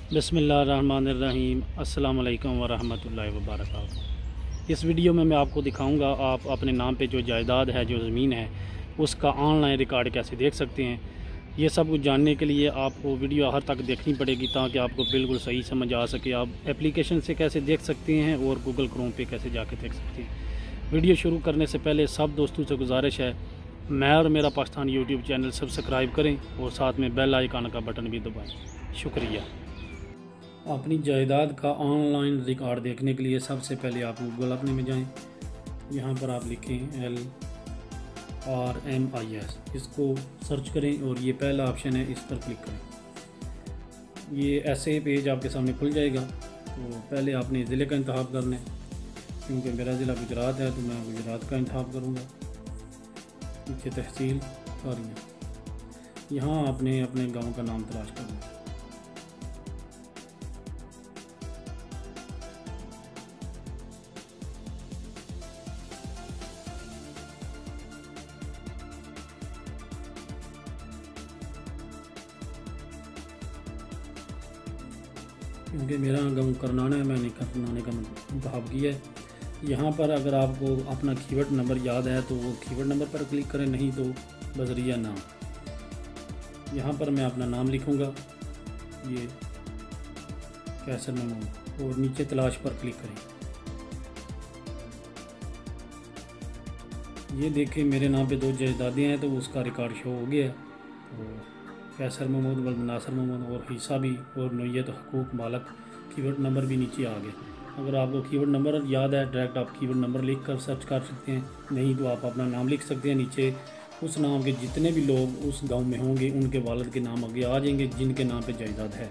बिस्मिल्लाहिर्रहमानिर्रहीम। अस्सलाम वालेकुम वरहमतुल्लाहि वबरकातुहू। इस वीडियो में मैं आपको दिखाऊंगा आप अपने नाम पे जो जायदाद है, जो ज़मीन है, उसका ऑनलाइन रिकॉर्ड कैसे देख सकते हैं। ये सब कुछ जानने के लिए आपको वीडियो आखिर तक देखनी पड़ेगी ताकि आपको बिल्कुल सही समझ आ सके। आप एप्लीकेशन से कैसे देख सकते हैं और गूगल क्रोम पे कैसे जाके देख सकते हैं। वीडियो शुरू करने से पहले सब दोस्तों से गुजारिश है, मैं और मेरा पाकिस्तान यूट्यूब चैनल सब्सक्राइब करें और साथ में बेल आइकन का बटन भी दबाएँ। शुक्रिया। अपनी जायदाद का ऑनलाइन रिकॉर्ड देखने के लिए सबसे पहले आप गूगल अपने में जाएं। यहाँ पर आप लिखें LRMIS, इसको सर्च करें और ये पहला ऑप्शन है, इस पर क्लिक करें। ये ऐसे पेज आपके सामने खुल जाएगा। तो पहले आपने ज़िले का इंतखाब करना है, क्योंकि मेरा ज़िला गुजरात है तो मैं गुजरात का इंतखाब करूँगा। नीचे तहसील कारियाँ, यहाँ आपने अपने गांव का नाम तलाश करना है। क्योंकि मेरा गांव करनाना है, मैंने करनाने का इंतखाब किया है। यहाँ पर अगर आपको अपना कीवर्ड नंबर याद है तो वो कीवर्ड नंबर पर क्लिक करें, नहीं तो बजरिया नाम। यहाँ पर मैं अपना नाम लिखूँगा, ये कैसर महमूद, और नीचे तलाश पर क्लिक करें। ये देखें मेरे नाम पे 2 जायदादें हैं तो उसका रिकॉर्ड शो हो गया। तो कैसर महमूद वल नासर महमूद और हिस्सा भी और नोयत हकूक मालक कीवर्ड नंबर भी नीचे आ गए। अगर आपको कीवर्ड नंबर याद है, डायरेक्ट आप कीवर्ड नंबर लिख कर सर्च कर सकते हैं, नहीं तो आप अपना नाम लिख सकते हैं। नीचे उस नाम के जितने भी लोग उस गांव में होंगे उनके वालिद के नाम आगे आ जाएंगे जिनके नाम पे जायदाद है।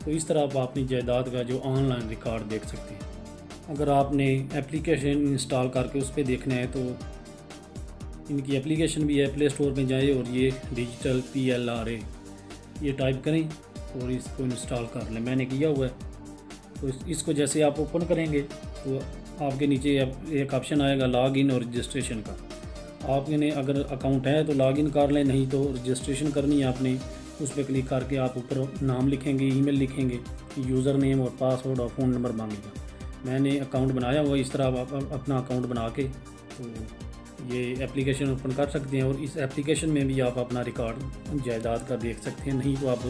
तो इस तरह आप अपनी जायदाद का जो ऑनलाइन रिकॉर्ड देख सकते हैं। अगर आपने एप्लीकेशन इंस्टॉल करके उस पर देखना है तो इनकी एप्लीकेशन भी है, प्ले स्टोर में जाए और ये डिजिटल PLRA ये टाइप करें और इसको इंस्टॉल कर लें। मैंने किया हुआ है। तो इसको जैसे आप ओपन करेंगे तो आपके नीचे एक ऑप्शन आएगा लॉगिन और रजिस्ट्रेशन का। आपने अगर अकाउंट है तो लॉगिन कर लें, नहीं तो रजिस्ट्रेशन करनी है आपने। उस पर क्लिक करके आप ऊपर नाम लिखेंगे, ईमेल लिखेंगे, यूज़र नेम और पासवर्ड और फ़ोन नंबर मांगेगा। मैंने अकाउंट बनाया हुआ, इस तरह आप अपना अकाउंट बना के तो ये एप्लीकेशन ओपन कर सकते हैं। और इस एप्लीकेशन में भी आप अपना रिकॉर्ड जायदाद का देख सकते हैं, नहीं तो आप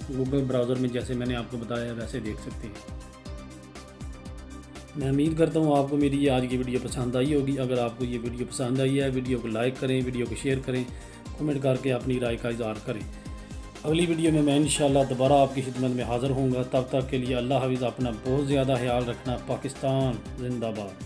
गूगल ब्राउज़र में जैसे मैंने आपको बताया वैसे देख सकते हैं। मैं उम्मीद करता हूँ आपको मेरी ये आज की वीडियो पसंद आई होगी। अगर आपको ये वीडियो पसंद आई है, वीडियो को लाइक करें, वीडियो को शेयर करें, कमेंट करके अपनी राय का इज़हार करें। अगली वीडियो में मैं इंशाल्लाह दोबारा आपकी खिदमत में हाज़िर होऊंगा। तब तक के लिए अल्लाह हाफ़िज़। अपना बहुत ज़्यादा ख्याल रखना। पाकिस्तान जिंदाबाद।